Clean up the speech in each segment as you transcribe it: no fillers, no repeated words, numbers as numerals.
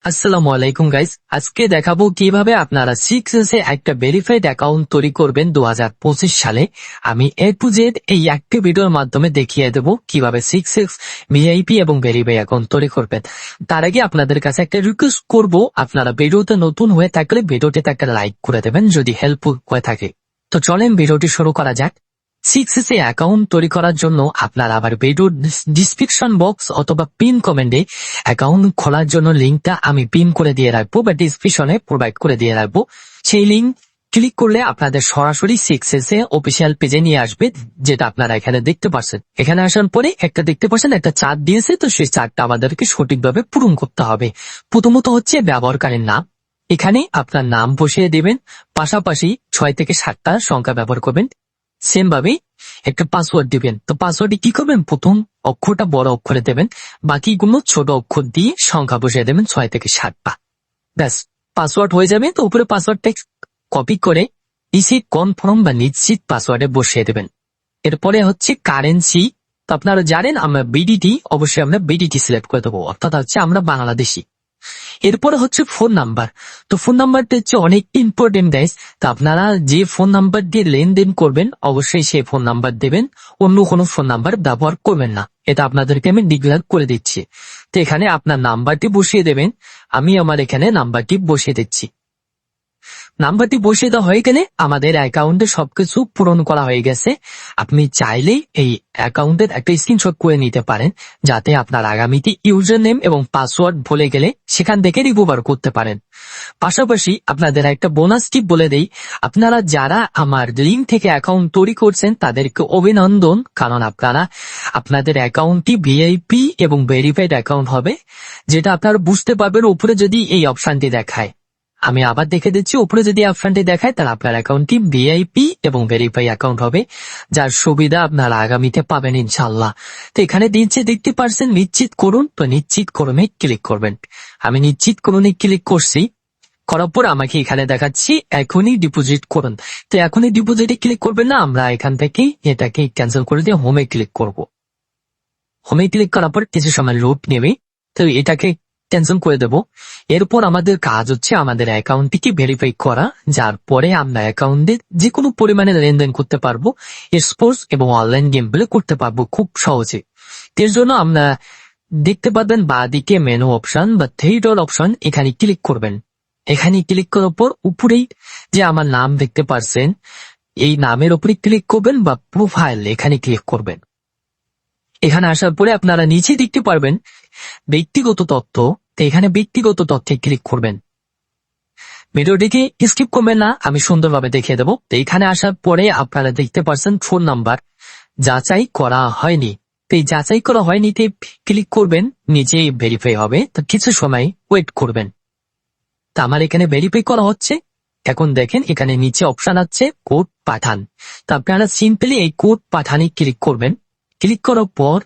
আসসালামু আলাইকুম গাইস, আজকে দেখাবো কিভাবে আপনারা 6s এ একটা ভেরিফাইড অ্যাকাউন্ট তৈরি করবেন 2025 সালে। আমি এ টু জেড এই একটি ভিডিওর মাধ্যমে দেখিয়ে দেব কিভাবে 6s ভিআইপি এবং ভেরিফাই অ্যাকাউন্ট তৈরি করবেন। তার আগে আপনাদের কাছে একটা রিকোয়েস্ট করব, আপনারা ভিডিওতে নতুন হয়ে থাকলে ভিডিওটিতে একটা লাইক করে দেবেন যদি হেল্পফুল হয়ে থাকে। তো চলেন ভিডিওটি শুরু করা যাক। 6s এ অ্যাকাউন্ট তৈরি করার জন্য আপনারা আবার ভিডিওর ডিসক্রিপশন বক্স অথবা পিন কমেন্টে অ্যাকাউন্ট খোলার জন্য লিঙ্কটা আমি পিন করে দিয়ে রাখবো বা ডিসক্রিপশনে প্রোভাইড করে দিয়ে রাখবো। সেই লিঙ্ক ক্লিক করলে আপনাদের সরাসরি 6s এ অফিসিয়াল পেজে নিয়ে আসবে, যেটা আপনারা এখানে দেখতে পাচ্ছেন। এখানে আসার পরে একটা দেখতে পাচ্ছেন একটা চার্ট দিয়েছে, তো সেই চার্টটা আমাদেরকে সঠিকভাবে পূরণ করতে হবে। প্রথমত হচ্ছে ব্যবহারকারীর নাম, এখানে আপনার নাম বসিয়ে দেবেন, পাশাপাশি 6 থেকে 7টা সংখ্যা ব্যবহার করবেন। সেম ভাবে একটা পাসওয়ার্ড দিবেন। তো পাসওয়ার্ডে কি করবেন, প্রথম অক্ষরটা বড় অক্ষরে দেবেন, বাকিগুলো ছোট অক্ষর দিয়ে সংখ্যা বসিয়ে দেবেন 6 থেকে 7টা। ব্যাস, পাসওয়ার্ড হয়ে যাবে। তো উপরে পাসওয়ার্ডটা কপি করে নিচে কনফার্ম বা নিশ্চিত পাসওয়ার্ডে বসিয়ে দেবেন। এরপরে হচ্ছে কারেন্সি। তো আপনারা জানেন আমরা বিডিটি, অবশ্যই আমরা বিডিটি সিলেক্ট করে দেবো, অর্থাৎ হচ্ছে আমরা বাংলাদেশি। এরপরে হচ্ছে ফোন নাম্বার। তো ফোন নাম্বারটা হচ্ছে অনেক ইম্পর্টেন্ট গাইস। তো আপনারা যে ফোন নাম্বার দিয়ে লেনদেন করবেন অবশ্যই সেই ফোন নাম্বার দেবেন, অন্য কোনো ফোন নাম্বার ব্যবহার করবেন না। এটা আপনাদেরকে আমি ডিক্লেয়ার করে দিচ্ছি। তো এখানে আপনার নাম্বারটি বসিয়ে দেবেন, আমি আমার এখানে নাম্বারটি বসিয়ে দিচ্ছি। নাম্বারটি বসিয়ে দেওয়া হয়ে গেলে আমাদের অ্যাকাউন্টে সবকিছু পূরণ করা হয়ে গেছে। আপনি চাইলেই এই অ্যাকাউন্টের একটা স্ক্রিনশট করে নিতে পারেন, যাতে আপনার আগামীতে ইউজার নেম এবং পাসওয়ার্ড ভুলে গেলে সেখান থেকে রিকভার করতে পারেন। পাশাপাশি আপনাদের একটা বোনাস টিপ বলে দেই, আপনারা যারা আমার লিঙ্ক থেকে অ্যাকাউন্ট তৈরি করছেন তাদেরকে অভিনন্দন, কারণ আপনাদের অ্যাকাউন্টটি ভিআইপি এবং ভেরিফাইড অ্যাকাউন্ট হবে, যেটা আপনারা বুঝতে পারবেন উপরে যদি এই অপশনটি দেখায়। আমি আবার দেখে দিচ্ছি, উপরে যদি অপশনটি দেখায় তাহলে আপনার অ্যাকাউন্টটি ভিআইপি এবং ভেরিফাই অ্যাকাউন্ট হবে, যার সুবিধা আপনারা আগামীতে পাবেন ইনশাল্লাহ। তো এখানে দিচ্ছে দেখতে পারছেন নিশ্চিত করুন, তো নিশ্চিত করুনে ক্লিক করবেন। আমি নিশ্চিত করুনে ক্লিক করছি, করার পর আমাকে এখানে দেখাচ্ছি এখনই ডিপোজিট করুন। তো এখনই ডিপোজিটে ক্লিক করবেন না, আমরা এখান থেকে এটাকে ক্যান্সেল করে দিয়ে হোমে ক্লিক করব। হোমে ক্লিক করার পর কিছু সময় লোড নেবে, তো এটাকে ক্যান্সেল করে দেব। এরপর আমাদের কাজ হচ্ছে আমাদের অ্যাকাউন্টটিকে ভেরিফাই করা, যার পরে আমরা অ্যাকাউন্টে যে কোনো পরিমাণে লেনদেন করতে পারবো, স্পোর্টস এবং অনলাইন গেম প্লে করতে পারবো খুব সহজে। এর জন্য আমরা দেখতে পাবেন বাঁদিকে মেনু অপশন বা থ্রি ডট অপশন, এখানে ক্লিক করবেন। এখানে ক্লিক করার পর উপরেই যে আমার নাম দেখতে পাচ্ছেন, এই নামের উপরে ক্লিক করবেন বা প্রোফাইল, এখানে ক্লিক করবেন। এখানে আসার পরে আপনারা নিচে দেখতে পারবেন ব্যক্তিগত তথ্য, তো এখানে ব্যক্তিগত তথ্যে ক্লিক করবেন। ভিডিওটিকে স্কিপ করবেন না, আমি সুন্দরভাবে দেখিয়ে দেবো। তো এখানে আসার পরে আপনারা দেখতে পাচ্ছেন ফোন নাম্বার যাচাই করা হয়নি, তো এই যাচাই করা হয়নি তে ক্লিক করবেন, নিচেই ভেরিফাই হবে। তো কিছু সময় ওয়েট করবেন। তা আমার এখানে ভেরিফাই করা হচ্ছে। এখন দেখেন এখানে নিচে অপশন আছে কোড পাঠান। তো আপনারা সিম্পলি এই কোড পাঠানে ক্লিক করবেন। ক্লিক করার পর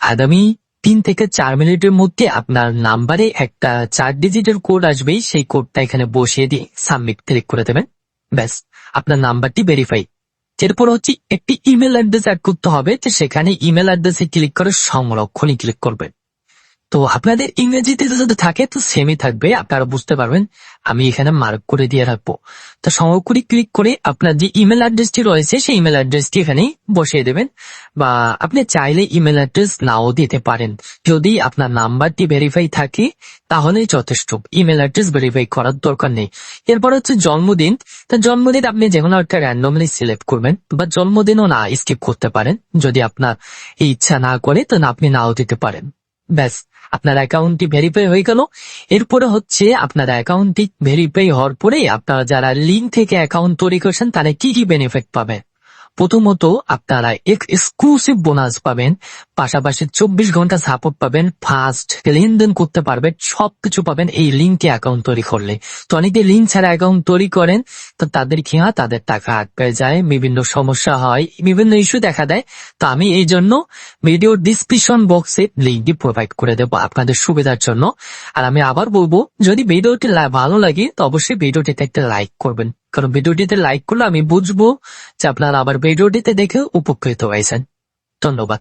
আগামী 3 থেকে 4 মিনিটের মধ্যে আপনার নাম্বারে একটা 4 ডিজিটের কোড আসবে, সেই কোডটা এখানে বসিয়ে দিয়ে সাবমিট ক্লিক করে দেবেন। ব্যাস, আপনার নাম্বারটি ভেরিফাই। এরপর হচ্ছে একটি ইমেল অ্যাড্রেস অ্যাড করতে হবে, তো সেখানে ইমেল অ্যাড্রেসে ক্লিক করে সংরক্ষণে ক্লিক করবেন। তো আপনাদের ইংরেজিতে যদি থাকে তো সেমই থাকবে, আপনারা বুঝতে পারবেন। আমি এখানে মার্ক করে দিয়ে রাখবো। তো সংরক্ষণে ক্লিক করে আপনার যে ইমেল অ্যাড্রেসটি রয়েছে সেই ইমেল অ্যাড্রেসটি এখানে বসিয়ে দেবেন, বা আপনি চাইলে ইমেল অ্যাড্রেস নাও দিতে পারেন। যদি আপনার নাম্বারটি ভেরিফাই থাকে তাহলেই যথেষ্ট, ইমেল অ্যাড্রেস ভেরিফাই করার দরকার নেই। এরপর হচ্ছে জন্মদিন। তো জন্মদিন আপনি যে কোনো একটা র্যান্ডমলি সিলেক্ট করবেন, বা জন্মদিনও না স্কিপ করতে পারেন, যদি আপনার ইচ্ছা না করে তো আপনি নাও দিতে পারেন। ব্যাস, আপনার অ্যাকাউন্টটি ভেরিফাই হয়ে গেল। এরপরে হচ্ছে আপনার অ্যাকাউন্টটি ভেরিফাই হওয়ার পরে আপনারা যারা লিঙ্ক থেকে অ্যাকাউন্ট তৈরি করছেন তারা কি কি বেনিফিট পাবে। প্রথমত আপনারা এক্সক্লুসিভ বোনাস পাবেন, পাশাপাশি 24 ঘন্টা সাপোর্ট পাবেন, ফাস্ট লেনদেন করতে পারবেন, সবকিছু পাবেন এই লিঙ্কে অ্যাকাউন্ট তৈরি করলে। তো অনেকে লিঙ্ক ছাড়া অ্যাকাউন্ট তৈরি করেন, তো তাদের কি হয়, তাদের টাকা আটকে যায়, বিভিন্ন সমস্যা হয়, বিভিন্ন ইস্যু দেখা দেয়। তো আমি এই জন্য ভিডিওর ডিসক্রিপশন বক্সে লিঙ্কটি প্রোভাইড করে দেবো আপনাদের সুবিধার জন্য। আর আমি আবার বলবো, যদি ভিডিওটি ভালো লাগে তো অবশ্যই ভিডিওটিতে একটা লাইক করবেন, কারণ ভিডিওটিতে লাইক করলে আমি বুঝবো যে আপনারা আবার ভিডিওটিতে দেখে উপকৃত হয়েছেন। ধন্যবাদ।